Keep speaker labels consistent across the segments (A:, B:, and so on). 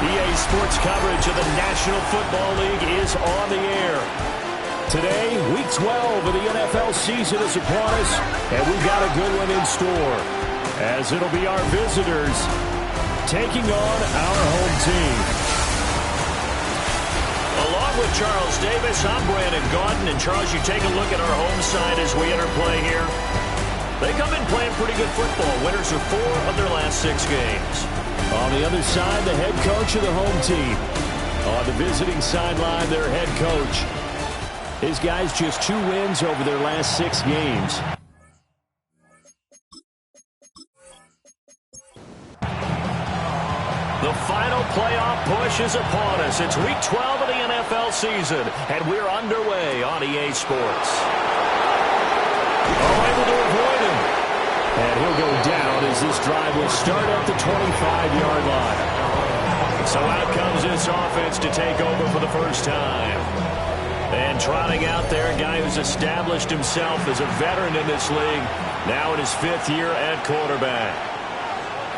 A: EA Sports coverage of the National Football League is on the air. Today, Week 12 of the NFL season is upon us, and we've got a good one in store, as it'll be our visitors taking on our home team. Along with Charles Davis, I'm Brandon Gaudin, and Charles, you take a look at our home side as we enter play here. They come in playing pretty good football. Winners of 4 of their last 6 games. On the other side, the head coach of the home team. On the visiting sideline, their head coach. His guys just 2 wins over their last 6 games. The final playoff push is upon us. It's Week 12 of the NFL season, and we're underway on EA Sports. Able to avoid him. And he'll go down as this drive will start at the 25-yard line. So out comes this offense to take over for the first time. And trotting out there, a guy who's established himself as a veteran in this league, now in his 5th year at quarterback.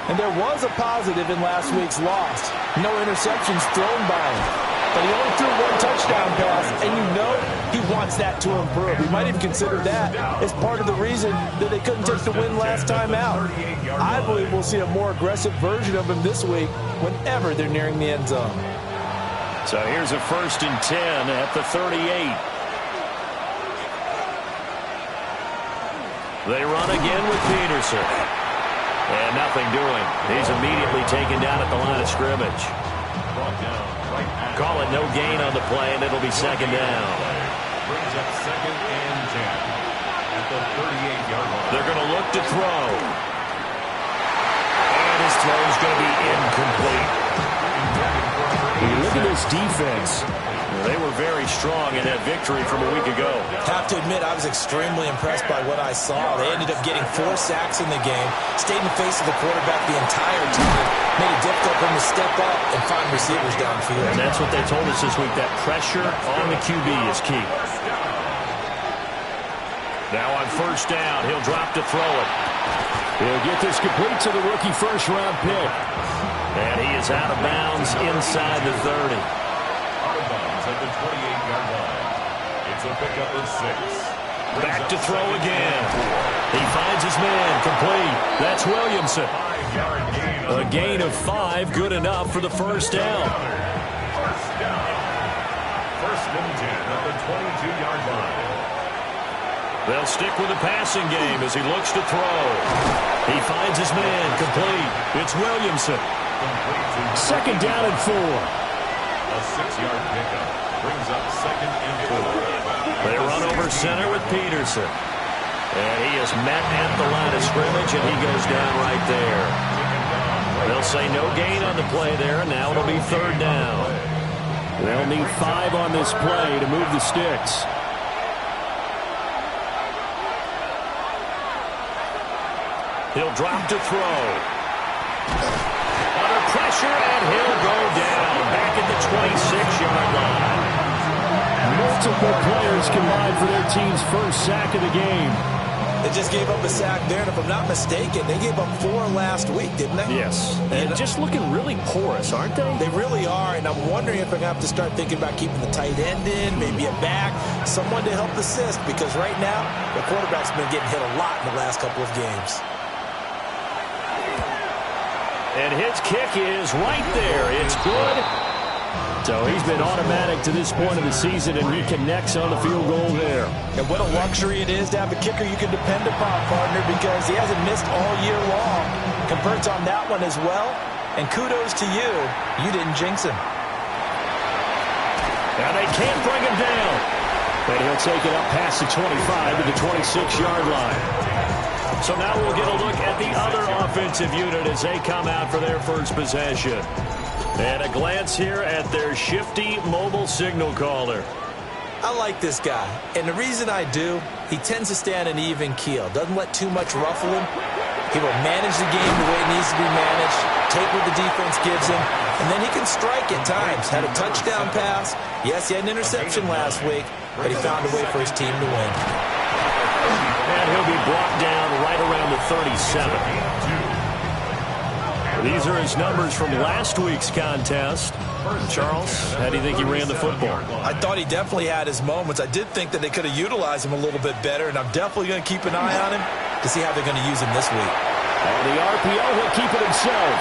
B: And there was a positive in last week's loss. No interceptions thrown by him. But he only threw 1 touchdown pass, and you know he wants that to improve. He might even consider that as part of the reason that they couldn't take the win last time out. I believe we'll see a more aggressive version of him this week whenever they're nearing the end zone.
A: So here's a 1st and 10 at the 38. They run again with Peterson. And nothing doing. He's immediately taken down at the line of scrimmage. Call it no gain on the play, and it'll be 2nd down.
C: Brings up 2nd and 10 at the 38-yard line.
A: They're going to look to throw. And his throw is going to be incomplete. When you look at this defense, they were very strong in that victory from a week ago.
D: Have to admit, I was extremely impressed by what I saw. They ended up getting 4 sacks in the game, stayed in the face of the quarterback the entire time, made it difficult for him to step up and find receivers downfield.
A: And that's what they told us this week, that pressure on the QB is key. Now on 1st down, he'll drop to throw it. He'll get this complete to the rookie first-round pick. And he is out of bounds inside the 30.
C: Out of bounds at the 28-yard line. It's a pickup of 6.
A: Back to throw again. He finds his man, complete. That's Williamson. A gain of 5, good enough for the 1st down.
C: First down. 1st and 10 at the 22-yard line.
A: They'll stick with the passing game as he looks to throw. He finds his man, complete. It's Williamson. 2nd down and 4.
C: A 6-yard pickup brings up 2nd and 4.
A: They run over center with Peterson. And he is met at the line of scrimmage, and he goes down right there. They'll say no gain on the play there, and now it'll be 3rd down. They'll need 5 on this play to move the sticks. He'll drop to throw. Under pressure, and he'll go down back at the 26-yard line. Multiple players combined for their team's 1st sack of the game.
D: They just gave up a sack there, and if I'm not mistaken, they gave up 4 last week, didn't they?
A: Yes, and just looking really porous, aren't they?
D: They really are, and I'm wondering if I'm going to have to start thinking about keeping the tight end in, maybe a back, someone to help assist, because right now, the quarterback's been getting hit a lot in the last couple of games.
A: And his kick is right there. It's good. So he's been automatic to this point of the season, and he connects on the field goal there.
D: And what a luxury it is to have a kicker you can depend upon, partner, because he hasn't missed all year long. Converts on that one as well. And kudos to you. You didn't jinx him.
A: Now they can't bring him down. But he'll take it up past the 25 to the 26-yard line. So now we'll get a look at the other offensive unit as they come out for their first possession. And a glance here at their shifty mobile signal caller.
D: I like this guy, and the reason I do, he tends to stay on an even keel. Doesn't let too much ruffle him. He will manage the game the way it needs to be managed, take what the defense gives him, and then he can strike at times. Had a touchdown pass. Yes, he had an interception last week, but he found a way for his team to win.
A: And he'll be brought down right around the 37. These are his numbers from last week's contest. Charles, how do you think he ran the football?
D: I thought he definitely had his moments. I did think that they could have utilized him a little bit better, and I'm definitely going to keep an eye on him to see how they're going to use him this week.
A: On the RPO, he'll keep it himself.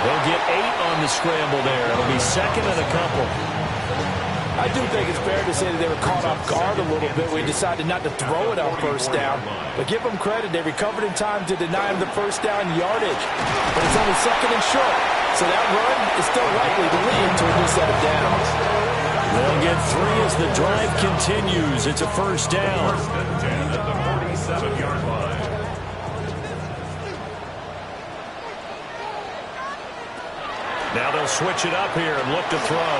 A: He'll get 8 on the scramble there. It'll be second and a couple.
B: I do think it's fair to say that they were caught off guard a little bit. We decided not to throw it on first down. But give them credit. They recovered in time to deny him the first down yardage. But it's only second and short. So that run is still likely to lead to a new set of downs.
A: They'll get 3 as the drive continues. It's a first down.
C: First and 10 at the 47-yard line.
A: Now they'll switch it up here and look to throw.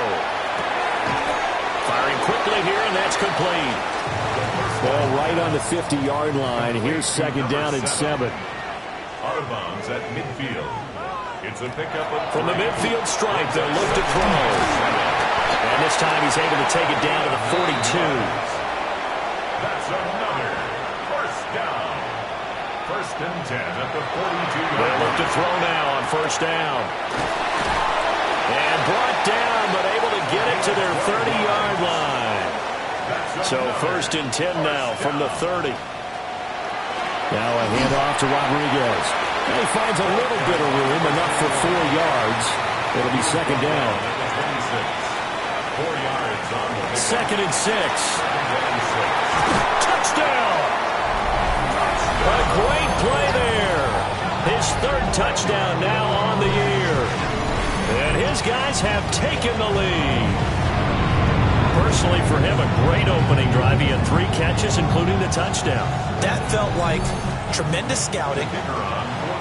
A: Firing quickly here, and that's complete. Ball right on the 50-yard line. Here's second down and 7.
C: Out of bounds at midfield. It's a pickup of
A: From the midfield stripe, they'll look to throw. And this time he's able to take it down to the 42.
C: That's another first down. First and 10 at the 42-yard
A: They'll
C: line.
A: look to throw now on first down. And brought down, but able to get it to their 30-yard line. So first and 10 now from the 30. Now a handoff to Rodriguez. And he finds a little bit of room, enough for 4 yards. It'll be second down.
C: 4 yards on the
A: Second and 6. Touchdown! A great play there. His 3rd touchdown now on the year. And his guys have taken the lead. Personally, for him, a great opening drive. He had 3 catches, including the touchdown.
D: That felt like tremendous scouting,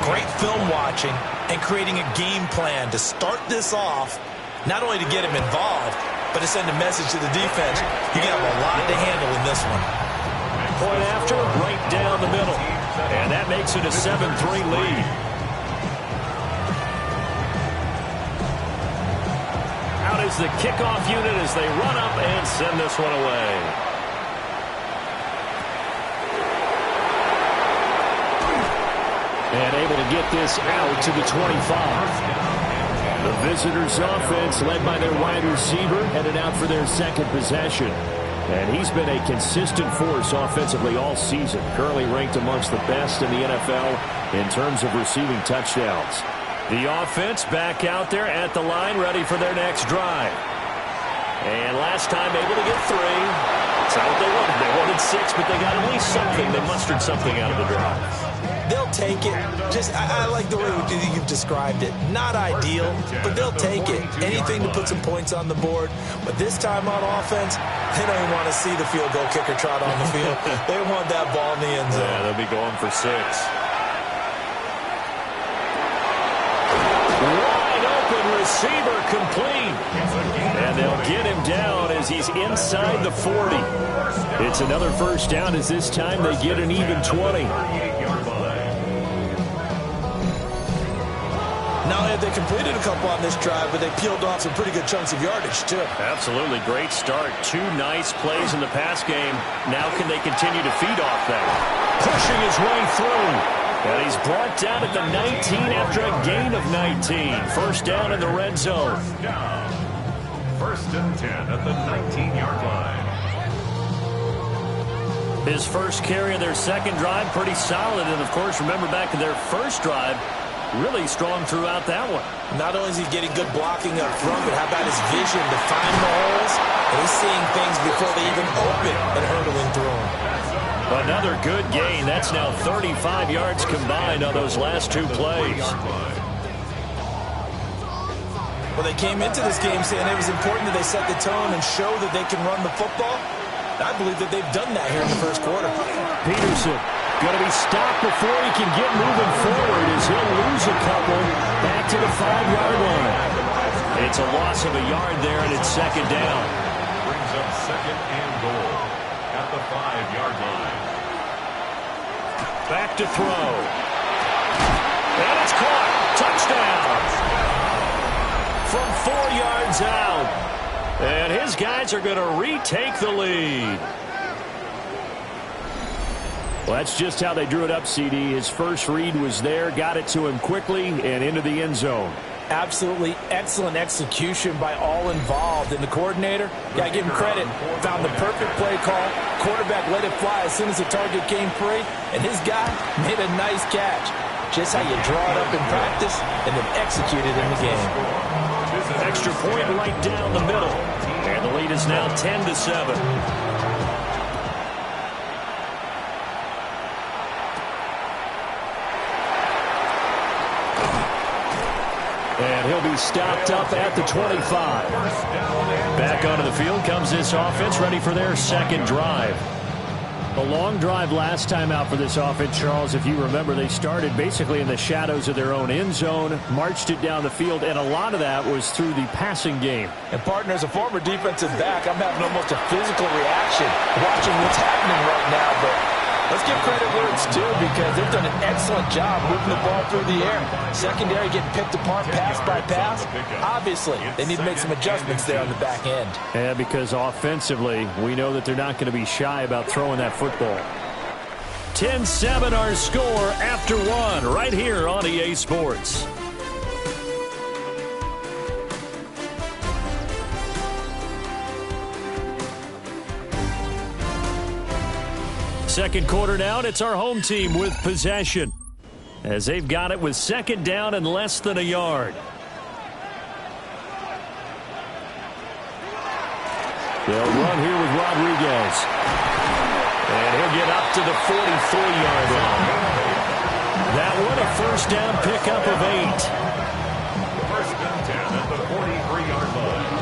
D: great film watching, and creating a game plan to start this off, not only to get him involved, but to send a message to the defense. You have a lot to handle in this one.
A: Point after, right down the middle. And that makes it a 7-3 lead. Out is the kickoff unit as they run up and send this one away. And able to get this out to the 25. The visitors' offense, led by their wide receiver, headed out for their 2nd possession. And he's been a consistent force offensively all season, currently ranked amongst the best in the NFL in terms of receiving touchdowns. The offense back out there at the line, ready for their next drive. And last time able to get 3. That's not what they wanted. They wanted 6, but they got at least something. They mustered something out of the drive.
D: They'll take it. I like the way you've described it. Not ideal, but they'll take it. Anything to put some points on the board. But this time on offense, they don't even want to see the field goal kicker trot on the field. They want that ball in the end zone.
A: Yeah, they'll be going for 6. Wide open receiver complete. And they'll get him down as he's inside the 40. It's another first down as this time they get an even 20.
D: Not only have they completed a couple on this drive, but they peeled off some pretty good chunks of yardage, too.
A: Absolutely. Great start. 2 nice plays in the pass game. Now can they continue to feed off that? Pushing his way through. And he's brought down at the 19 after a gain of 19. First down in the red zone.
C: First and 10 at the 19-yard line.
A: His first carry of their 2nd drive, pretty solid. And, of course, remember back to their first drive, really strong throughout that one.
D: Not only is he getting good blocking up front, but how about his vision to find the holes? And he's seeing things before they even open and hurdling through them.
A: Another good gain. That's now 35 yards combined on those last 2 plays.
D: Well, they came into this game saying it was important that they set the tone and show that they can run the football. I believe that they've done that here in the first quarter.
A: Peterson going to be stopped before he can get moving forward as he'll lose a couple back to the 5-yard line. It's a loss of a yard there, and it's second down.
C: Brings up second and goal at the 5-yard line.
A: Back to throw. And it's caught. Touchdown. From 4 yards out. And his guys are going to retake the lead. Well, that's just how they drew it up, CD. His first read was there, got it to him quickly, and into the end zone.
B: Absolutely excellent execution by all involved. And the coordinator, got to give him credit, found the perfect play call. Quarterback let it fly as soon as the target came free, and his guy made a nice catch. Just how you draw it up in practice and then execute it in the game.
A: Extra point right down the middle. And the lead is now 10-7. And he'll be stopped up at the 25. Back onto the field comes this offense, ready for their second drive. A long drive last time out for this offense, Charles. If you remember, they started basically in the shadows of their own end zone, marched it down the field, and a lot of that was through the passing game.
B: And, partner, as a former defensive back, I'm having almost a physical reaction watching what's happening right now. But let's give credit where it's due because they've done an excellent job moving the ball through the air. Secondary getting picked apart pass by pass. Obviously, they need to make some adjustments there on the back end.
A: Yeah, because offensively, we know that they're not going to be shy about throwing that football. 10-7 our score after one right here on EA Sports. Second quarter now, it's our home team with possession as they've got it with second down and less than a yard. They'll run here with Rodriguez. And he'll get up to the 43-yard line. That one a first down pickup of 8.
C: First and 10 at the 43-yard line.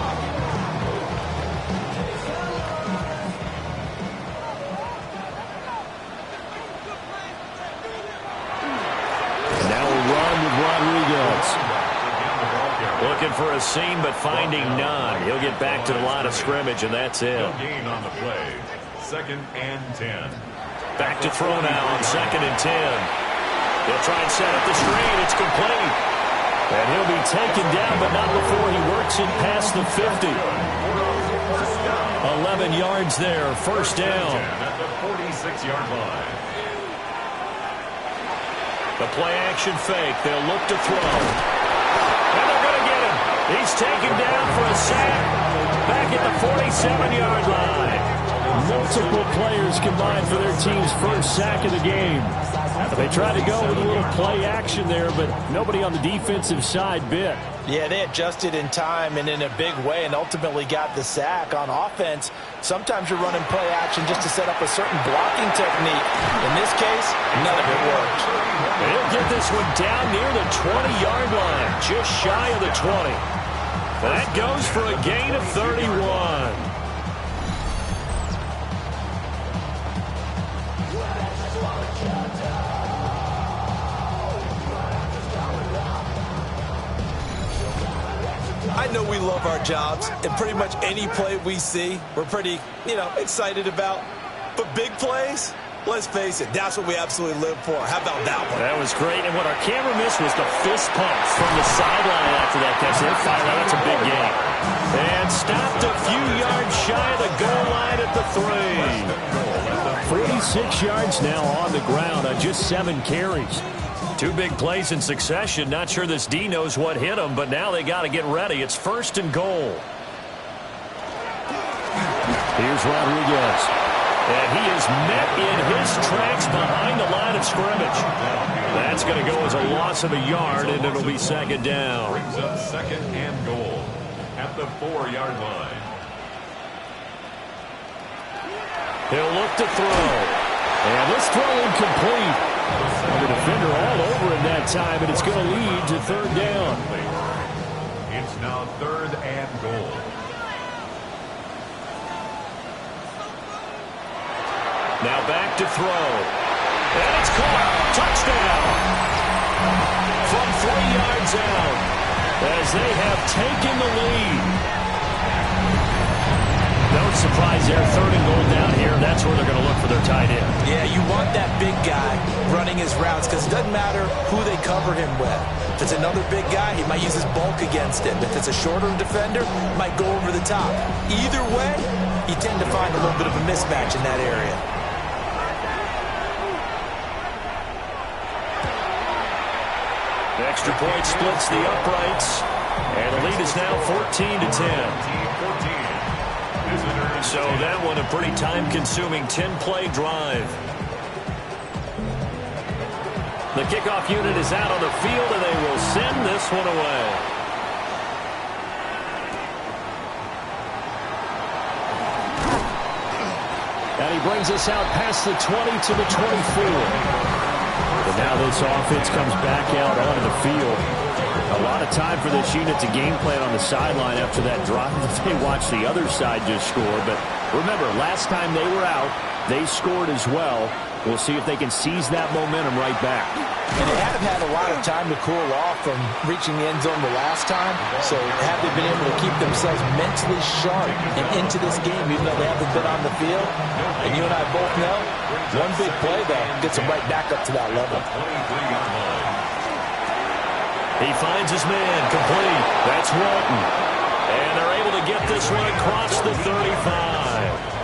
A: Now a run with Rodriguez. Looking for a seam, but finding none. He'll get back to the line of scrimmage, and that's it.
C: No gain on the play. Second and 10.
A: Back to throw now on second and 10. He'll try and set up the screen. It's complete. And he'll be taken down, but not before he works it past the 50. 11 yards there, first down.
C: At the 46-yard line.
A: The play-action fake. They'll look to throw. And they're going to get him. He's taken down for a sack. Back at the 47-yard line. Multiple players combined for their team's first sack of the game. They tried to go with a little play action there, but nobody on the defensive side bit.
B: Yeah, they adjusted in time and in a big way and ultimately got the sack. On offense, sometimes you're running play action just to set up a certain blocking technique. In this case, none of it worked.
A: He'll get this one down near the 20-yard line, just shy of the 20. That goes for a gain of 31.
D: I know we love our jobs, and pretty much any play we see, we're pretty, excited about. But big plays, let's face it, that's what we absolutely live for. How about that one?
A: That was great, and what our camera missed was the fist pump from the sideline after that catch. They fired out. That's a big game. And stopped a few yards shy of the goal line at the 3. 46 yards now on the ground on just 7 carries. 2 big plays in succession. Not sure this D knows what hit him, but now they got to get ready. It's first and goal. Here's Rodriguez. And he is met in his tracks behind the line of scrimmage. That's going to go as a loss of a yard, and it'll be second down.
C: Brings up second and goal at the 4-yard line.
A: He'll look to throw. And this throw incomplete. The defender all over him that time, and it's going to lead to third down.
C: It's now third and goal.
A: Now back to throw. And it's caught. Touchdown. From 3 yards out as they have taken the lead. No surprise there. Third and goal down here. That's where they're going to look for their tight end.
D: Yeah, you want that big guy running his routes because it doesn't matter who they cover him with. If it's another big guy, he might use his bulk against him. If it's a shorter defender, he might go over the top. Either way, you tend to find a little bit of a mismatch in that area.
A: extra point splits the uprights. And the lead is now 14-10. So that one a pretty time-consuming 10-play drive. The kickoff unit is out on the field, and they will send this one away.
E: And he brings us out past the 20 to the 24. But now this offense comes back out onto the field. A lot of time for this unit to game plan on the sideline after that drop. They watched the other side just score. But remember, last time they were out, they scored as well. We'll see if they can seize that momentum right back.
B: And they have had a lot of time to cool off from reaching the end zone the last time. So have they been able to keep themselves mentally sharp and into this game, even though they haven't been on the field? And you and I both know, one big play, though, gets them right back up to that level.
A: He finds his man, complete. That's Walton. And they're able to get this one across the 35.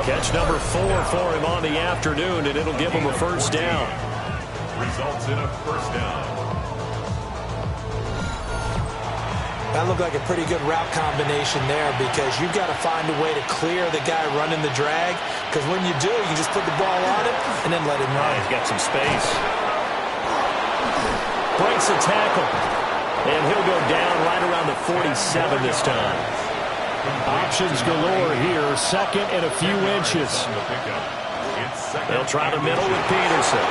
A: Catch number 4 for him on the afternoon, and it'll give him a first down.
C: Results in a first down.
D: That looked like a pretty good route combination there, because you've got to find a way to clear the guy running the drag, because when you do, you just put the ball on him and then let him run.
A: He's got some space. Breaks a tackle, and he'll go down right around the 47 this time.
E: Options galore here. Second and a few inches.
A: They'll try the middle with Peterson.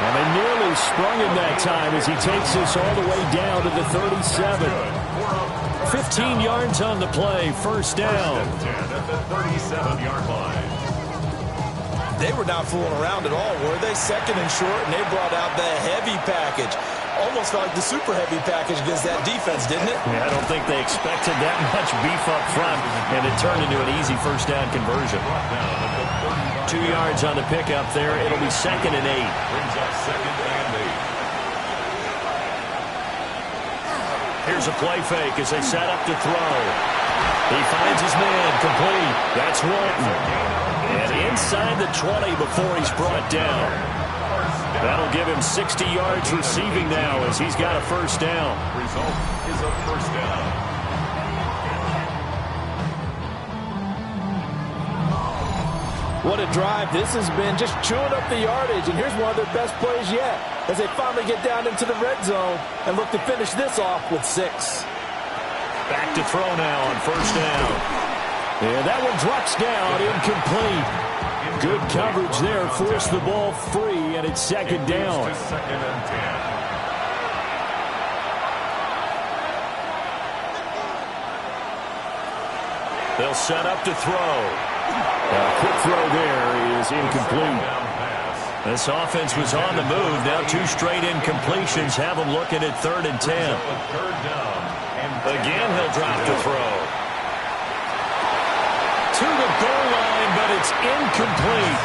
E: And they nearly sprung him that time as he takes this all the way down to the 37. 15 yards on the play. First down.
C: At the 37-yard line.
D: They were not fooling around at all, were they? Second and short, and they brought out the heavy package. Almost felt like the super heavy package against that defense, didn't it?
A: Yeah, I don't think they expected that much beef up front, and it turned into an easy first down conversion. 2 yards on the pickup there. It'll be second and 8.
C: Brings up second and 8.
A: Here's a play fake as they set up to throw. He finds his man, complete. That's Walton. And inside the 20 before he's brought down. That'll give him 60 yards receiving now as he's got a first down.
C: Result is a first down.
B: What a drive this has been, just chewing up the yardage. And here's one of their best plays yet as they finally get down into the red zone and look to finish this off with 6.
A: Back to throw now on first down.
E: Yeah, that one drops down, incomplete. Good coverage there, forced the ball free, and it's second down.
C: Second and
A: 10. They'll set up to throw.
E: Quick throw there is incomplete.
A: This offense was on the move. Now 2 straight incompletions have them looking at 3rd and 10.
C: Third down.
A: Again, he'll drop to throw. To the goal line, but it's incomplete.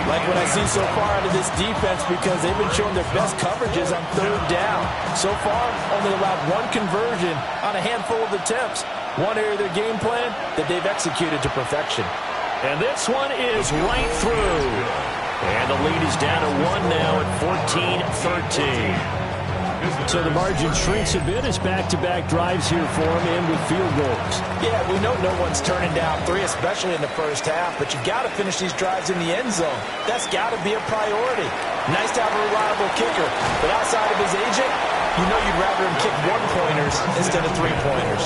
B: Like what I see so far out of this defense, because they've been showing their best coverages on 3rd down. So far, only allowed 1 conversion on a handful of attempts. One area of their game plan that they've executed to perfection.
A: And this one is right through. And the lead is down to 1 now at 14-13.
E: So the margin shrinks a bit as back-to-back drives here for him and with field goals.
B: Yeah, we know no one's turning down 3, especially in the first half, but you've got to finish these drives in the end zone. That's got to be a priority. Nice to have a reliable kicker, but outside of his agent, you know you'd rather him kick 1-pointers instead of 3-pointers.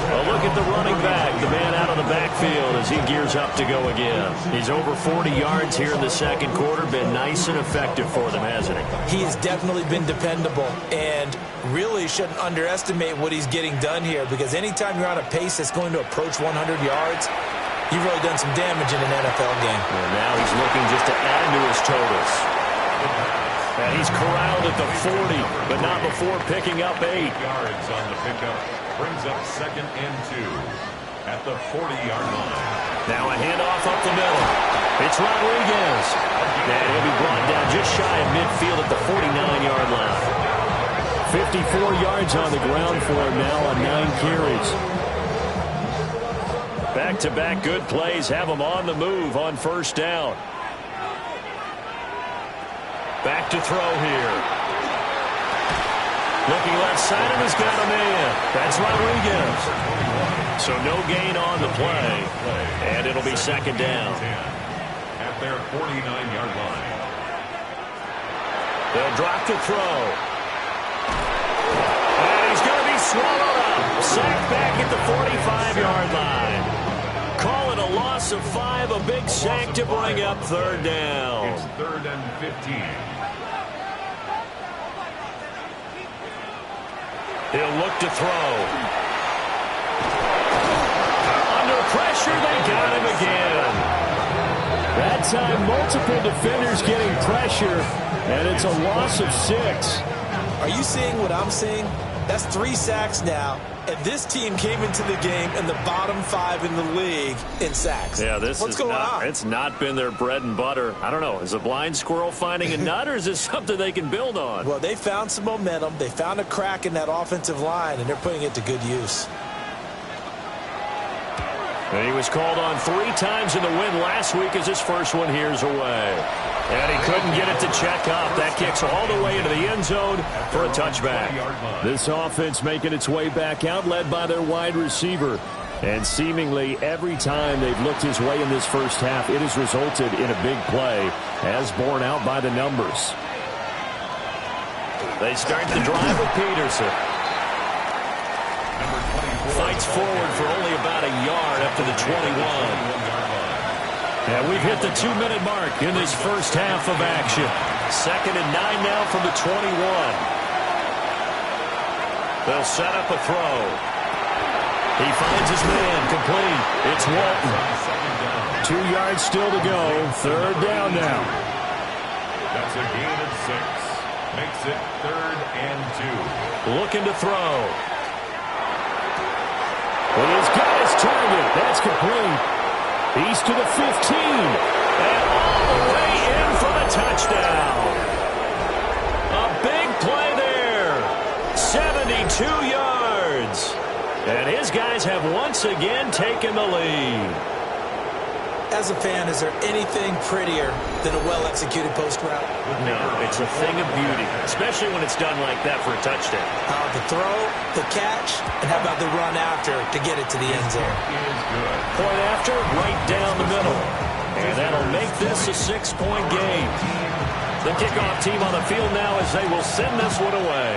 A: Well, look at the running back, the man out of the backfield as he gears up to go again. He's over 40 yards here in the second quarter. Been nice and effective for them, hasn't he?
D: He has definitely been dependable, and really shouldn't underestimate what he's getting done here, because anytime you're on a pace that's going to approach 100 yards, you've really done some damage in an NFL game.
A: And now he's looking just to add to his totals. And he's corralled at the 40, but not before picking up 8.
C: Yards on the pickup brings up second and 2 at the 40-yard line.
A: Now a handoff up the middle. It's Rodriguez. And he'll be brought down just shy of midfield at the 49-yard line.
E: 54 yards on the ground for him now on 9 carries.
A: Back-to-back good plays have him on the move on first down. Back to throw here. Looking left side and has got a man. That's Rodriguez. So no gain on the play. And it'll be second down.
C: At their 49-yard line.
A: They'll drop to throw. And he's going to be swallowed up. Sacked back at the 45-yard line. Call it a loss of 5, a big sack to bring up third down.
C: It's 3rd and 15.
A: He'll look to throw. Under pressure, they got him again.
E: That time, multiple defenders getting pressure, and it's a loss of 6.
D: Are you seeing what I'm seeing? That's 3 sacks now, and this team came into the game in the bottom 5 in the league in sacks.
A: Yeah,
D: What's going on?
A: It's not been their bread and butter. I don't know. Is a blind squirrel finding a nut, or is this something they can build on?
D: Well, they found some momentum. They found a crack in that offensive line, and they're putting it to good use.
A: And he was called on 3 times in the win last week as his first one here's away. And he couldn't get it to check up. That kicks all the way into the end zone for a touchback.
E: This offense making its way back out, led by their wide receiver. And seemingly every time they've looked his way in this first half, it has resulted in a big play, as borne out by the numbers.
A: They start the drive with Peterson. Fights forward for only about a yard up to the 21. And we've hit the 2-minute mark in this first half of action. 2nd and 9 now from the 21. They'll set up a throw. He finds his man complete. It's Walton.
E: 2 yards still to go. 3rd down now.
C: That's a gain of 6. Makes it 3rd and 2.
A: Looking to throw.
E: But he's got his target. That's complete. He's to the 15.
A: And all the way in for the touchdown. A big play there. 72 yards. And his guys have once again taken the lead.
D: As a fan, is there anything prettier than a well-executed post route?
A: No, it's a thing of beauty, especially when it's done like that for a touchdown.
D: The throw, the catch, and how about the run after to get it to the end zone?
A: Point after, right down the middle. And that'll make this a 6-point game. The kickoff team on the field now as they will send this one away.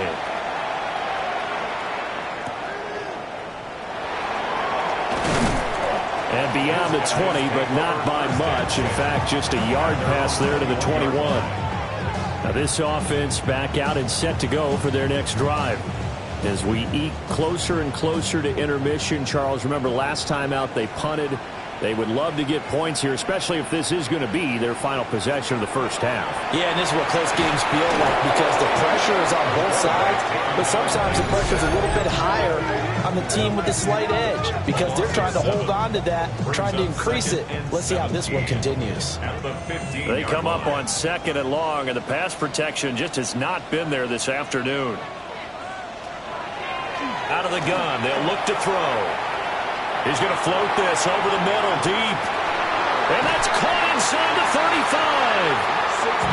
E: And beyond the 20, but not by much. In fact, just a yard pass there to the 21. Now this offense back out and set to go for their next drive. As we eke closer and closer to intermission, Charles, remember last time out they punted. They would love to get points here, especially if this is going to be their final possession of the first half.
B: Yeah, and this is what close games feel like because the pressure is on both sides, but sometimes the pressure is a little bit higher on the team with the slight edge because they're trying to hold on to that, trying to increase it. Let's see how this one continues.
A: They come up on 2nd and long, and the pass protection just has not been there this afternoon. Out of the gun, they'll look to throw. He's going to float this over the middle, deep. And that's caught inside the 35.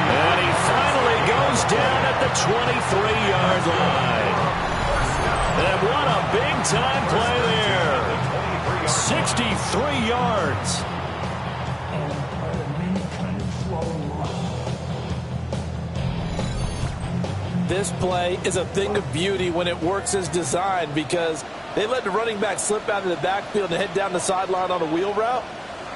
A: And he finally goes down at the 23-yard line. And what a big-time play there. 63 yards.
B: This play is a thing of beauty when it works as designed because they let the running back slip out of the backfield and head down the sideline on a wheel route.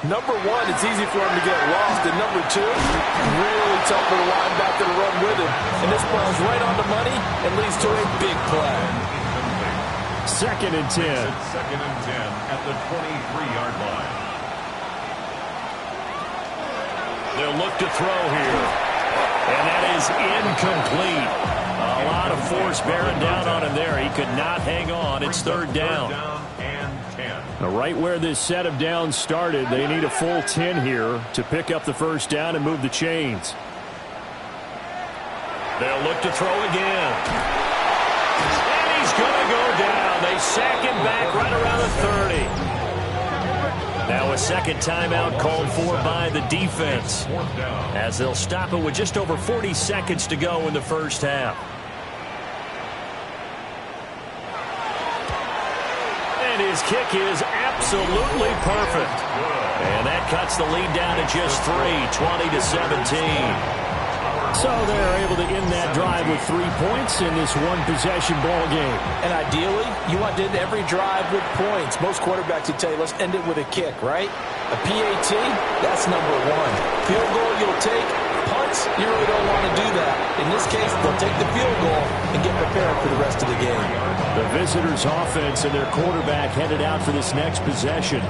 B: Number one, it's easy for him to get lost. And number two, really tough for the linebacker to run with him. And this ball is right on the money and leads to a big play.
E: 2nd and 10.
C: 2nd and 10 at the 23-yard line.
A: They'll look to throw here. And that is incomplete. A lot of force bearing down on him there. He could not hang on. It's 3rd down.
E: Now, right where this set of downs started, they need a full 10 here to pick up the first down and move the chains.
A: They'll look to throw again. And he's going to go down. They sack him back right around the 30. Now a second timeout called for by the defense, as they'll stop it with just over 40 seconds to go in the first half. And his kick is absolutely perfect. And that cuts the lead down to just 3, 20-17.
E: So they're able to end that drive with 3 points in this one-possession ball game.
B: And ideally, you want to end every drive with points. Most quarterbacks would tell you, let's end it with a kick, right? A PAT, that's number 1. Field goal you'll take. Punts, you really don't want to do that. In this case, they'll take the field goal and get prepared for the rest of the game.
E: The visitors' offense and their quarterback headed out for this next possession.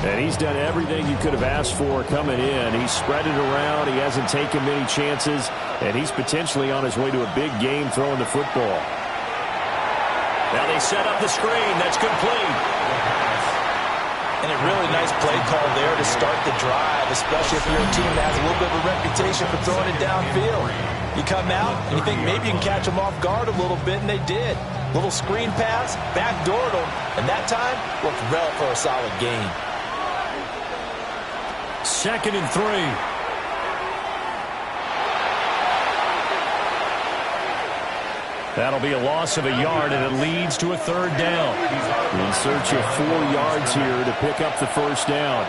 E: And he's done everything you could have asked for coming in. He's spread it around. He hasn't taken many chances. And he's potentially on his way to a big game throwing the football.
A: Now they set up the screen. That's complete.
B: And a really nice play call there to start the drive, especially if you're a team that has a little bit of a reputation for throwing it downfield. You come out and you think maybe you can catch them off guard a little bit, and they did. Little screen pass, backdoored them, and that time worked well for a solid gain.
A: 2nd and 3. That'll be a loss of a yard, and it leads to a 3rd down.
E: In search of 4 yards here to pick up the first down.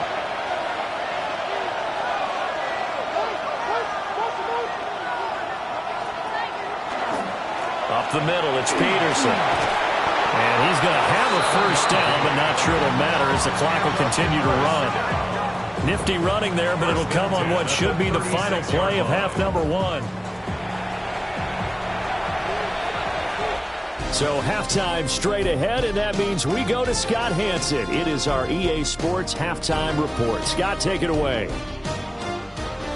A: Up the middle, it's Peterson. And he's going to have a first down, but not sure it'll matter as the clock will continue to run. Nifty running there, but it'll come on what should be the final play of half number 1.
E: So halftime straight ahead, and that means we go to Scott Hansen. It is our EA Sports Halftime Report. Scott, take it away.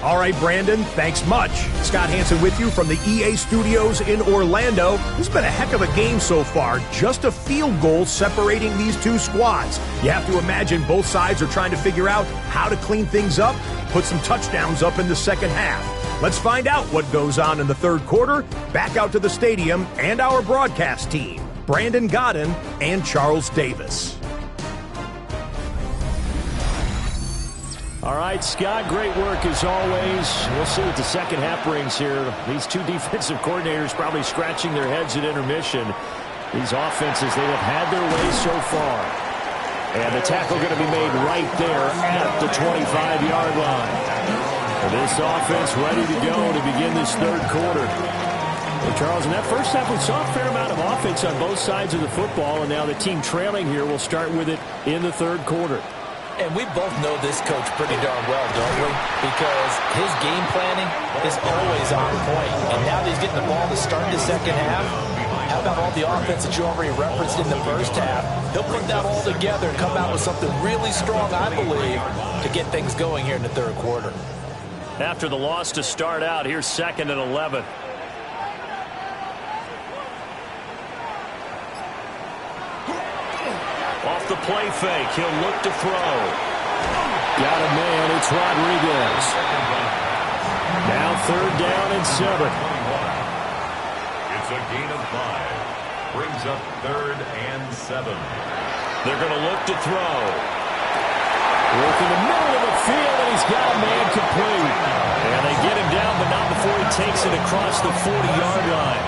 F: All right, Brandon, thanks much. Scott Hansen with you from the EA Studios in Orlando. This has been a heck of a game so far. Just a field goal separating these two squads. You have to imagine both sides are trying to figure out how to clean things up, put some touchdowns up in the second half. Let's find out what goes on in the third quarter. Back out to the stadium and our broadcast team, Brandon Godden and Charles Davis.
E: All right, Scott, great work as always. We'll see what the second half brings here. These two defensive coordinators probably scratching their heads at intermission. These offenses, they have had their way so far. And the tackle going to be made right there at the 25-yard line. This offense ready to go to begin this third quarter. Well, Charles, in that first half, we saw a fair amount of offense on both sides of the football, and now the team trailing here will start with it in the third quarter.
B: And we both know this coach pretty darn well, don't we? Because his game planning is always on point. And now that he's getting the ball to start the second half, how about all the offense that you already referenced in the first half? He'll put that all together and come out with something really strong, I believe, to get things going here in the third quarter.
A: After the loss to start out, here's 2nd and 11. Off the play fake, he'll look to throw.
E: Got a man, it's Rodriguez. Now 3rd down and 7.
C: It's a gain of 5. Brings up 3rd and 7.
A: They're going to look to throw.
E: Work in the middle of the field, and he's got a man complete.
A: And they get him down, but not before he takes it across the 40-yard line.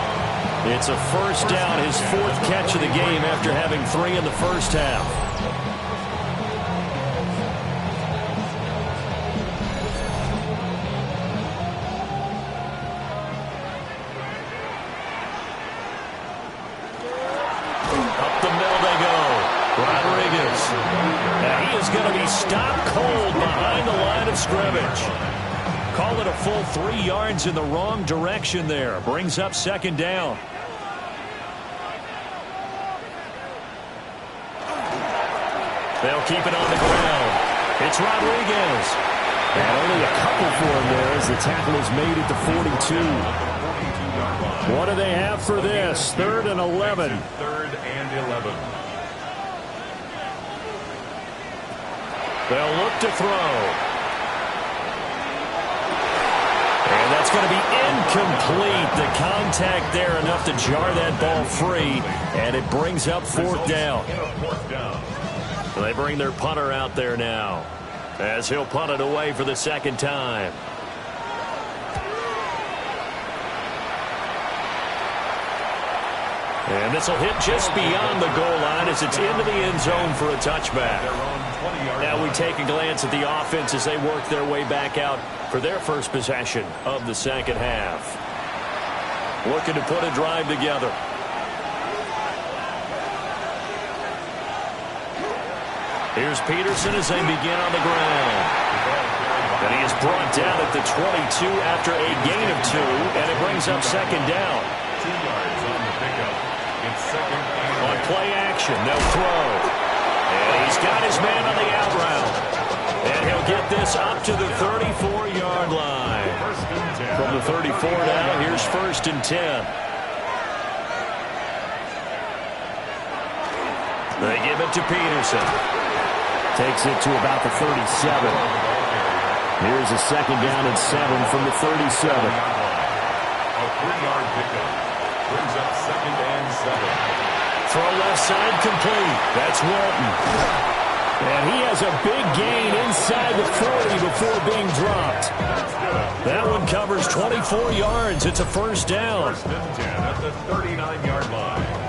A: It's a first down, his 4th catch of the game after having 3 in the first half. Up the middle they go. Rodriguez. Now he is going to be stopped cold behind the line of scrimmage. Call it a full 3 yards in the wrong direction there. Brings up 2nd down. They'll keep it on the ground. It's Rodriguez.
E: And only a couple for him there as the tackle is made at the 42. What do they have for this? 3rd and 11.
C: 3rd and 11.
A: They'll look to throw. And that's going to be incomplete. The contact there enough to jar that ball free. And it brings up 4th down. They bring their punter out there now as he'll punt it away for the second time. And this will hit just beyond the goal line as it's into the end zone for a touchback. Now we take a glance at the offense as they work their way back out for their first possession of the second half. Looking to put a drive together. Here's Peterson as they begin on the ground. And he is brought down at the 22 after a gain of 2, and it brings up second down.
C: 2 yards on the pickup. It's second and
A: on play action, they'll throw. And he's got his man on the out route. And he'll get this up to the 34-yard line. From the 34 now, here's 1st and 10. They give it to Peterson.
E: Takes it to about the 37. Here's a second down and 7 from the 37.
C: a 3-yard pickup. Brings up second and 7.
A: Throw left side complete. That's Walton.
E: And he has a big gain inside the 40 before being dropped.
A: That one covers 24 yards. It's a first down.
C: 1st and 10 at the 39-yard line.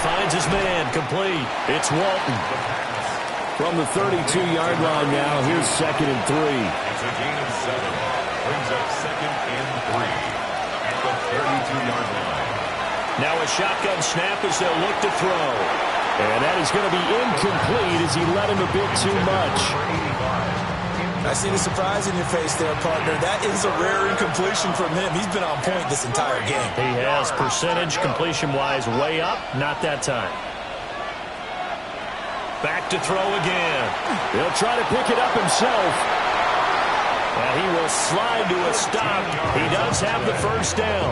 A: Finds his man complete. It's Walton.
E: From the 32-yard line now, here's 2nd and 3.
C: It's a gain of 7. Brings up 2nd and 3 at the 32-yard line.
A: Now a shotgun snap as they'll look to throw.
E: And that is going to be incomplete as he let him a bit too much.
B: I see the surprise in your face there, partner. That is a rare incompletion from him. He's been on point this entire game.
A: He has percentage completion-wise way up. Not that time. Back to throw again.
E: He'll try to pick it up himself.
A: And he will slide to a stop. He does have the first down.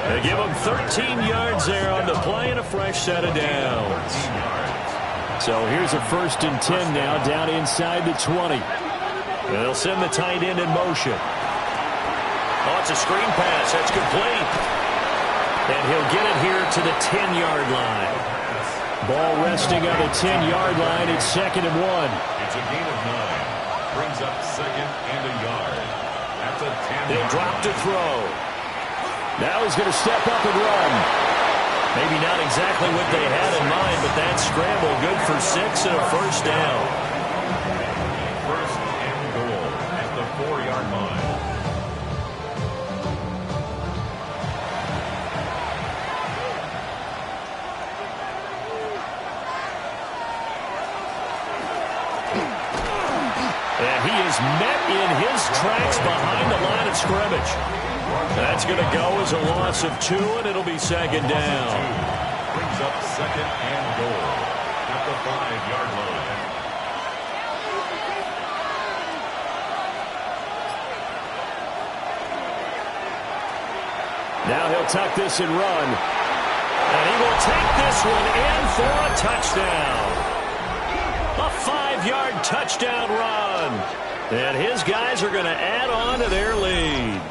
A: They give him 13 yards there on the play and a fresh set of downs.
E: So here's a 1st and 10 now down inside the 20.
A: They'll send the tight end in motion. Oh, it's a screen pass. That's complete. And he'll get it here to the 10-yard line.
E: Ball resting on the 10-yard line. It's 2nd and 1.
C: It's a gain of 9. Brings up 2nd and a yard. At the 10.
A: They'll drop to throw.
E: Now he's going to step up and run.
A: Maybe not exactly what they had in mind, but that scramble good for 6 and a first down.
C: 1st and goal at the 4-yard line.
A: And he is met in his tracks behind the line of scrimmage. That's going to go as a loss of 2, and it'll be second down.
C: Brings up 2nd and goal at the 5-yard line.
E: Now he'll tuck this and run.
A: And he will take this one in for a touchdown. A 5-yard touchdown run. And his guys are going to add on to their lead.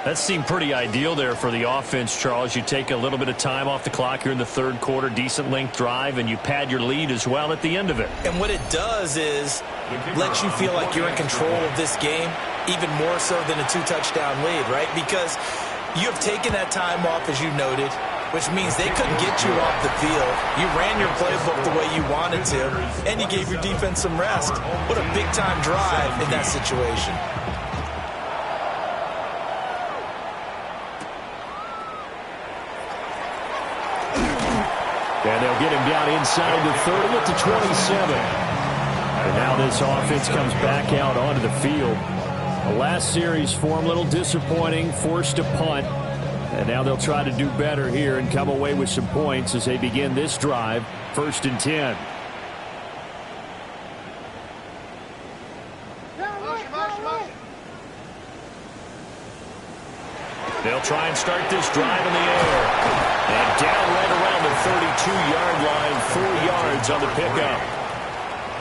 A: That seemed pretty ideal there for the offense, Charles. You take a little bit of time off the clock here in the 3rd quarter, decent length drive, and you pad your lead as well at the end of it.
B: And what it does is lets you feel like you're in control of this game, even more so than a 2-touchdown lead, right? Because you have taken that time off, as you noted, which means they couldn't get you off the field. You ran your playbook the way you wanted to, and you gave your defense some rest. What a big-time drive in that situation.
E: And they'll get him down inside the 30 at the 27. And now this offense comes back out onto the field. The last series for him, a little disappointing, forced to punt. And now they'll try to do better here and come away with some points as they begin this drive, 1st and 10.
A: They'll try and start this drive in the air. And down right around the 32-yard line, 4 yards on the pickup.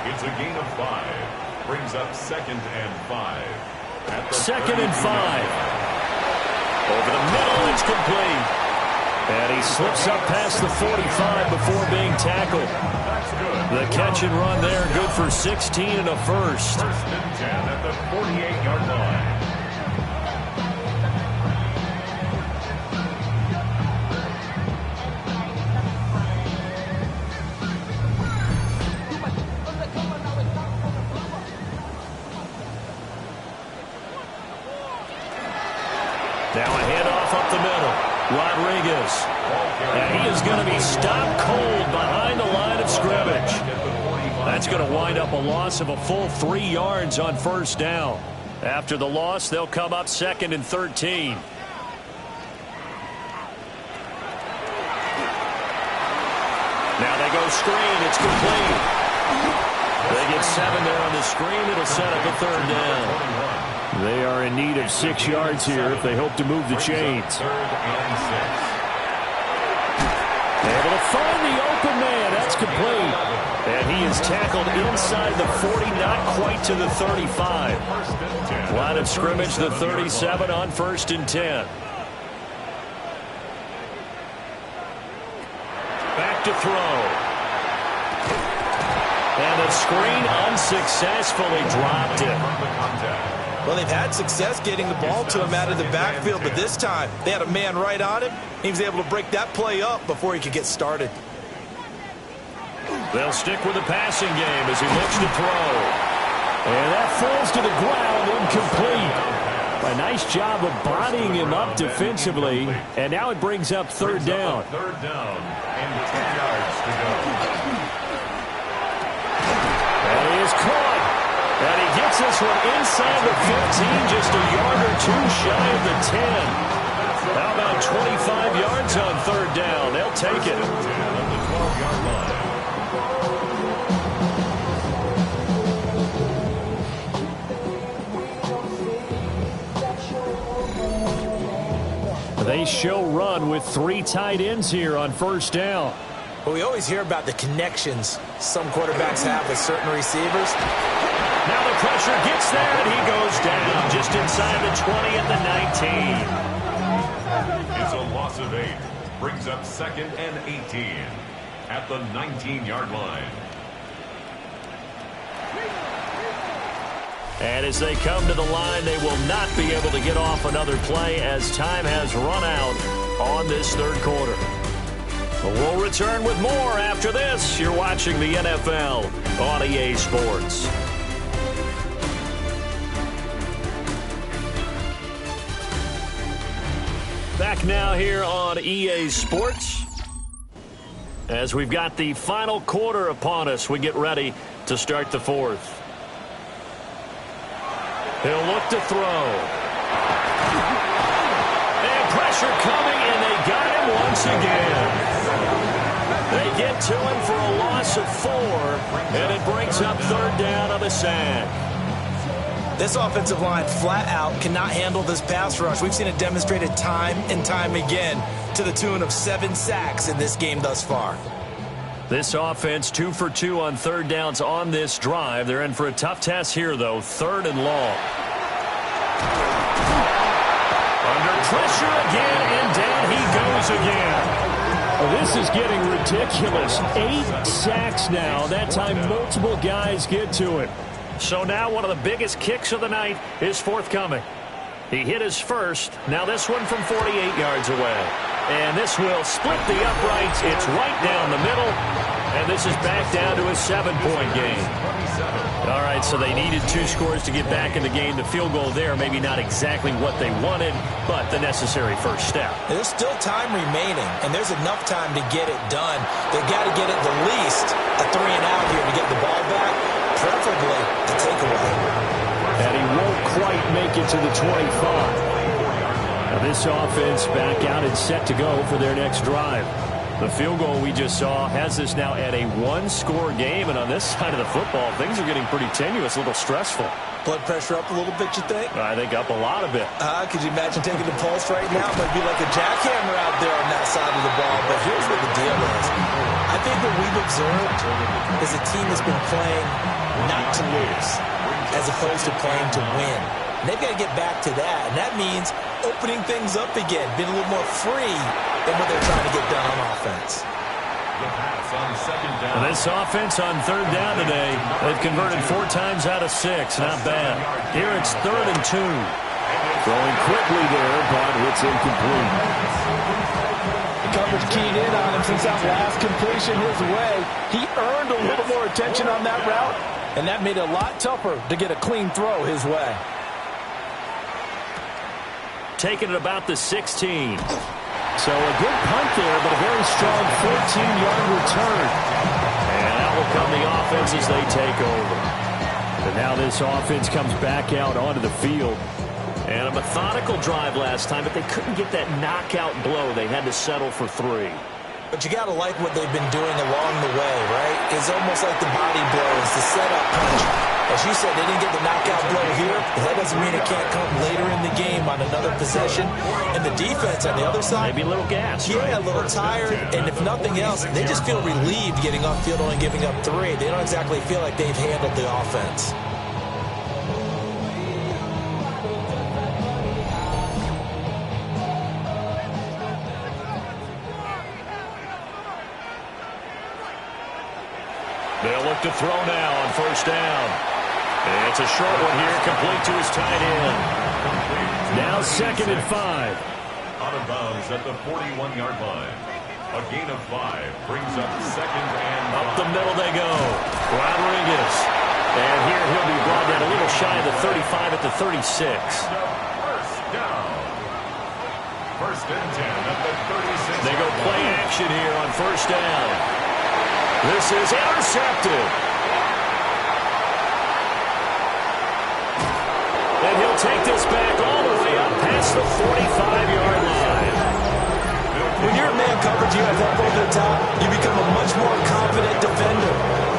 C: It's a gain of 5. Brings up 2nd and 5.
A: 2nd and 5. Over the middle, it's complete. And he slips up past the 45 before being tackled. The catch and run there, good for 16 and a first.
C: 1st and 10 at the 48-yard line.
A: Now a handoff up the middle. Rodriguez. And he is going to be stopped cold behind the line of scrimmage. That's going to wind up a loss of a full 3 yards on 1st down. After the loss, they'll come up 2nd and 13. Now they go screen. It's complete. They get 7 there on the screen. It'll set up a 3rd down.
E: They are in need of 6 yards here if they hope to move the chains.
C: 3rd and 6.
E: Able to find the open man. That's complete.
A: And he is tackled inside the 40, not quite to the 35. Line of scrimmage, the 37 on 1st and 10. Back to throw. And the screen unsuccessfully dropped it.
B: Well, they've had success getting the ball to him out of the backfield, but this time they had a man right on him. He was able to break that play up before he could get started.
A: They'll stick with the passing game as he looks to throw.
E: And that falls to the ground, incomplete. A nice job of bodying him up defensively, and now it brings up 3rd down.
C: 3rd down and 10 yards to go.
A: And he is caught. And he gets this one inside the 15, just a yard or 2 shy of the 10. How about 25 yards on 3rd down? They'll take it.
C: 10 on the 12-yard line.
E: They show run with 3 tight ends here on 1st down.
B: But we always hear about the connections some quarterbacks have with certain receivers.
A: Now the pressure gets there, and he goes down just inside the 20 at the 19.
C: It's a loss of 8. Brings up 2nd and 18 at the 19-yard line.
A: And as they come to the line, they will not be able to get off another play as time has run out on this 3rd quarter. We'll return with more after this. You're watching the NFL on EA Sports. Back now here on EA Sports. As we've got the final quarter upon us, we get ready to start the 4th. He'll look to throw. And pressure coming, and they got him once again. They get to him for a loss of 4, and it brings up 3rd down on the sack.
B: This offensive line flat out cannot handle this pass rush. We've seen it demonstrated time and time again to the tune of 7 sacks in this game thus far.
A: This offense 2 for 2 on 3rd downs on this drive. They're in for a tough task here, though. 3rd and long. Under pressure again, and down he goes again.
E: Well, this is getting ridiculous. 8 sacks now. That time multiple guys get to him.
A: So now one of the biggest kicks of the night is forthcoming. He hit his first. Now this one from 48 yards away. And this will split the uprights. It's right down the middle. And this is back down to a 7-point game. All right, so they needed 2 scores to get back in the game. The field goal there, maybe not exactly what they wanted, but the necessary first step.
B: There's still time remaining, and there's enough time to get it done. They've got to get at the least a 3-and-out here to get the ball back, preferably a takeaway.
E: And he won't quite make it to the 25. Now this offense back out and set to go for their next drive.
A: The field goal we just saw has us now at a one-score game, and on this side of the football, things are getting pretty tenuous, a little stressful.
D: Blood pressure up a little bit, you think?
A: I think up a lot of it.
D: Could you imagine taking the pulse right now? It might be like a jackhammer out there on that side of the ball, but here's what the deal is. I think what we've observed is a team has been playing not to lose as opposed to playing to win. And they've got to get back to that, and that means opening things up again, being a little more free than what they're trying to get done on offense.
A: This offense on third down today, they've converted 4 times out of 6. Not bad. Here it's 3rd and 2.
E: Throwing quickly there, but it's incomplete.
B: The coverage keyed in on him since that last completion his way. He earned a little more attention on that route, and that made it a lot tougher to get a clean throw his way.
A: Taking it about the 16.
E: So a good punt there, but a very strong 14-yard return.
A: And out will come the offense as they take over.
E: And now this offense comes back out onto the field.
A: And a methodical drive last time, but they couldn't get that knockout blow. They had to settle for 3.
D: But you got to like what they've been doing along the way, right? It's almost like the body blows, the setup punch. As you said, they didn't get the knockout blow here, but that doesn't mean it can't come later in the game on another possession. And the defense on the other side,
A: maybe a little gas,
D: yeah,
A: right?
D: A little tired. And if nothing else, they just feel relieved getting off field, only giving up 3. They don't exactly feel like they've handled the offense.
A: They'll look to throw now on 1st down. It's a short one here, complete to his tight end.
E: Now 2nd and 5.
C: Out of bounds at the 41-yard line. A gain of 5 brings up 2nd and 5.
A: Up the middle they go. Rodriguez. And here he'll be brought down a little shy of the 35 at the 36.
C: 1st down. 1st and 10 at the 36.
A: They go play action here on 1st down. This is intercepted. And he'll take this back all the way up past the 45-yard line.
D: When you're in man coverage, you have help over the top, you become a much more confident defender.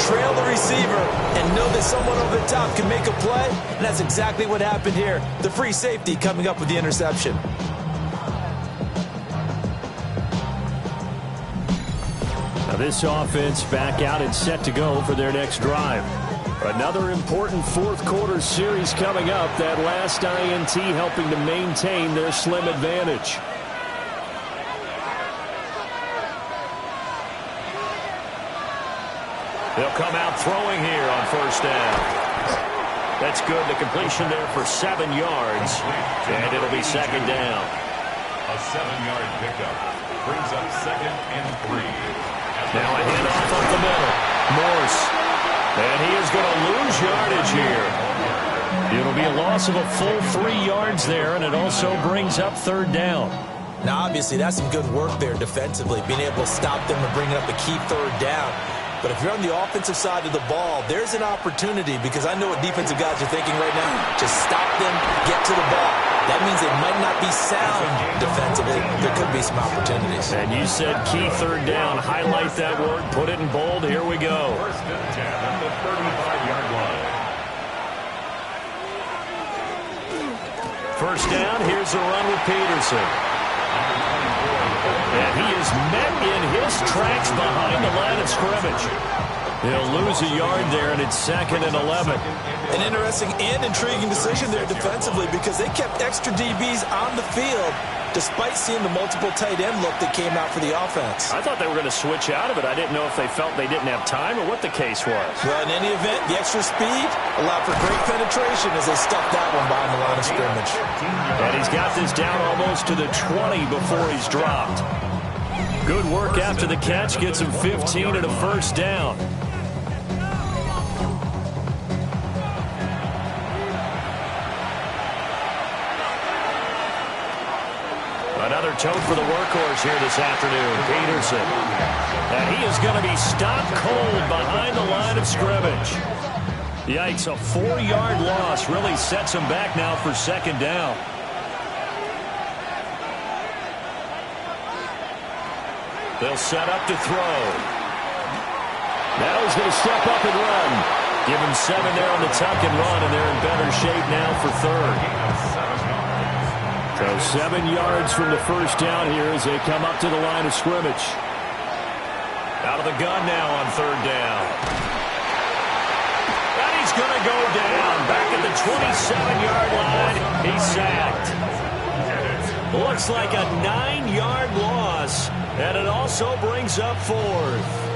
D: Trail the receiver and know that someone over the top can make a play, and that's exactly what happened here. The free safety coming up with the interception.
E: Now this offense back out and set to go for their next drive. Another important 4th quarter series coming up. That last INT helping to maintain their slim advantage.
A: They'll come out throwing here on 1st down. That's good. The completion there for 7 yards. And it'll be 2nd down.
C: A 7-yard pickup brings up 2nd and 3.
A: Now a handoff up the middle. Morse. And he is going to lose yardage here. It'll be a loss of a full 3 yards there, and it also brings up 3rd down.
D: Now, obviously, that's some good work there defensively, being able to stop them and bring up a key 3rd down. But if you're on the offensive side of the ball, there's an opportunity, because I know what defensive guys are thinking right now. Just stop them, get to the ball. That means they might not be sound defensively. There could be some opportunities.
A: And you said key 3rd down. Highlight that word. Put it in bold. Here we go.
C: 1st and 10 at the 35-yard line.
A: 1st down. Here's the run with Peterson. And he is met in his tracks behind the line of scrimmage. He'll lose a yard there, and it's 2nd and 11.
D: An interesting and intriguing decision there defensively, because they kept extra DBs on the field despite seeing the multiple tight end look that came out for the offense.
A: I thought they were going to switch out of it. I didn't know if they felt they didn't have time or what the case was.
D: Well, in any event, the extra speed allowed for great penetration as they stuffed that one behind the line of scrimmage.
A: And he's got this down almost to the 20 before he's dropped. Good work after the catch. Gets him 15 and a 1st down. Another tote for the workhorse here this afternoon, Peterson. And he is going to be stopped cold behind the line of scrimmage. Yikes, a 4-yard loss really sets him back now for 2nd down. They'll set up to throw.
E: Now he's going to step up and run.
A: Give him 7 there on the tuck and run, and they're in better shape now for third.
E: So 7 yards from the first down here as they come up to the line of scrimmage.
A: Out of the gun now on third down. And he's going to go down. Back at the 27-yard line. He's sacked. Looks like a 9-yard loss. And it also brings up fourth.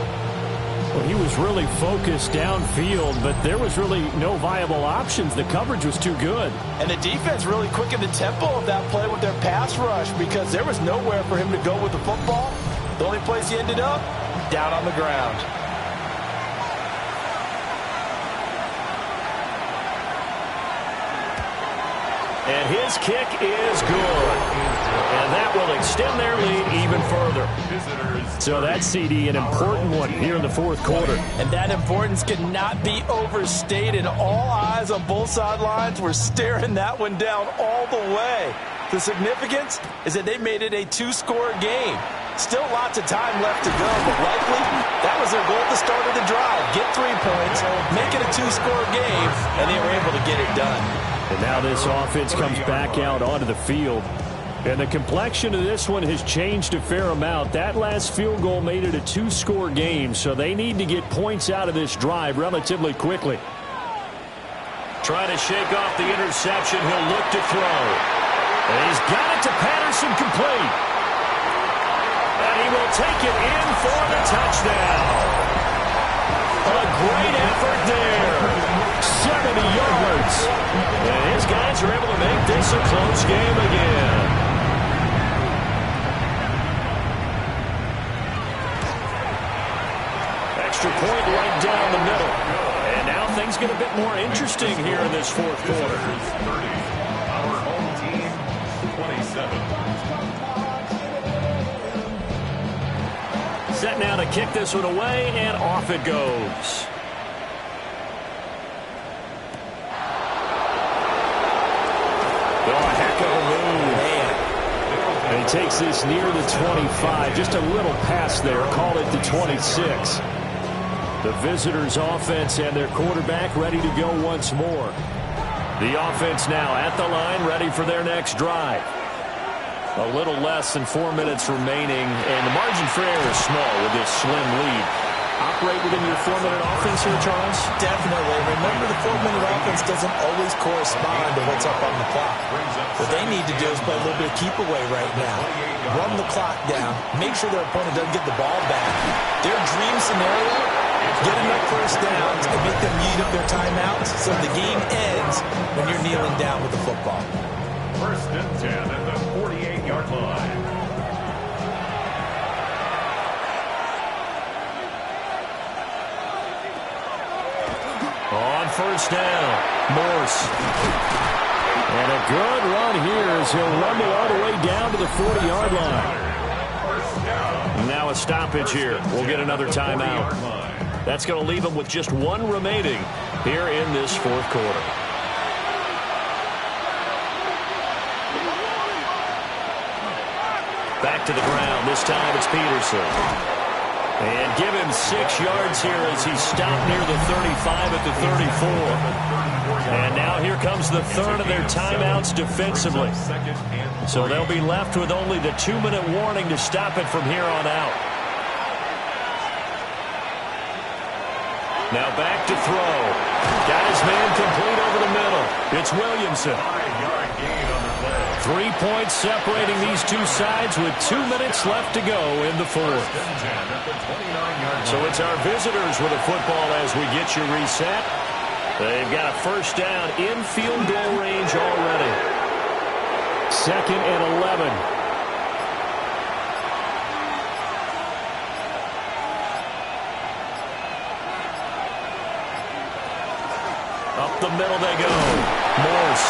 E: Well, he was really focused downfield, but there was really no viable options. The coverage was too good.
B: And the defense really quickened the tempo of that play with their pass rush because there was nowhere for him to go with the football. The only place he ended up, down on the ground.
A: And his kick is good. And that will extend their lead even further.
E: So that CD, an important one here in the fourth quarter.
B: And that importance cannot be overstated. All eyes on both sidelines were staring that one down all the way. The significance is that they made it a 2-score game. Still lots of time left to go, but likely that was their goal at the start of the drive. Get 3 points, make it a 2-score game, and they were able to get it done.
E: And now this offense comes back out onto the field. And the complexion of this one has changed a fair amount. That last field goal made it a 2-score game, so they need to get points out of this drive relatively quickly.
A: Trying to shake off the interception. He'll look to throw. And he's got it to Patterson, complete. And he will take it in for the touchdown. A great effort there. 70 yards. And his guys are able to make this a close game again. Extra point right down the middle. And now things get a bit more interesting here in this fourth quarter.
C: 30. Our home team, 27.
A: Set now to kick this one away, and off it goes.
E: And he takes this near the 25. Just a little pass there. Call it the 26. The visitors' offense and their quarterback ready to go once more. The offense now at the line, ready for their next drive. A little less than 4 minutes remaining, and the margin for error is small with this slim lead. Operate within your 4-minute offense here, Charles?
B: Definitely. Remember, the 4-minute offense doesn't always correspond to what's up on the clock. What they need to do is play a little bit of keep away right now. Run the clock down. Make sure their opponent doesn't get the ball back. Their dream scenario, get enough first downs and make them eat up their timeouts so the game ends when you're kneeling down with the football.
C: First and 10 at the 48-yard line.
A: On first down, Morse.
E: And a good run here as he'll rumble all the way down to the 40-yard line.
A: Now a stoppage here. We'll get another timeout. That's going to leave them with just one remaining here in this fourth quarter. Back to the ground. This time it's Peterson. And give him 6 yards here as he stopped near the 35 at the 34. And now here comes the third of their timeouts defensively. So they'll be left with only the 2-minute warning to stop it from here on out. Now back to throw. Got his man complete over the middle. It's Williamson. 3 points separating these two sides with 2 minutes left to go in the fourth. So it's our visitors with a football as we get you reset. They've got a first down in field goal range already.
E: 2nd and 11.
A: Up the middle they go. Morse.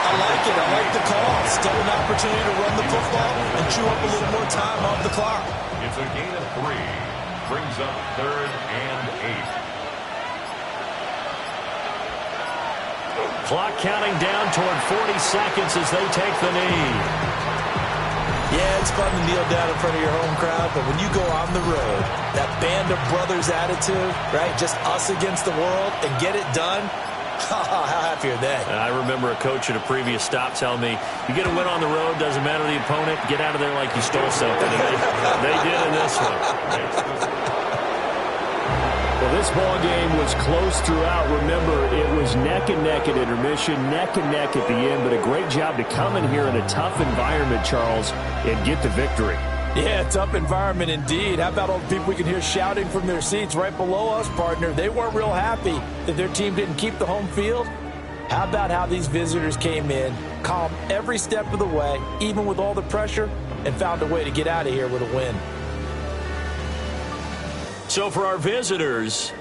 B: I like it. I like the call. Still an opportunity to run the football and chew up a little more time off the clock.
C: It's a gain of 3. Brings up 3rd and 8.
A: Clock counting down toward 40 seconds as they take the knee.
D: Yeah, it's fun to kneel down in front of your home crowd, but when you go on the road, that band of brothers attitude, right, just us against the world, and get it done, how happy are they?
A: I remember a coach at a previous stop telling me, you get a win on the road, doesn't matter the opponent, get out of there like you stole something. And they did in this one.
E: Well, this ball game was close throughout. Remember, it was neck and neck at intermission, neck and neck at the end, but a great job to come in here in a tough environment, Charles, and get the victory.
B: Yeah, tough environment indeed. How about all the people we can hear shouting from their seats right below us, partner? They weren't real happy that their team didn't keep the home field. How about how these visitors came in, calm every step of the way, even with all the pressure, and found a way to get out of here with a win.
A: So for our visitors,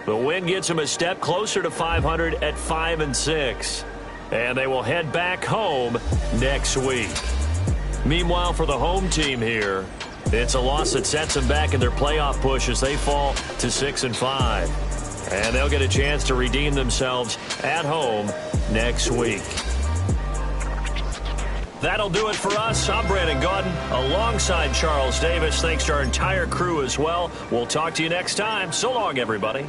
A: the win gets them a step closer to 500 at 5-6. And they will head back home next week. Meanwhile, for the home team here, it's a loss that sets them back in their playoff push as they fall to 6-5. And they'll get a chance to redeem themselves at home next week. That'll do it for us. I'm Brandon Gaudin alongside Charles Davis. Thanks to our entire crew as well. We'll talk to you next time. So long, everybody.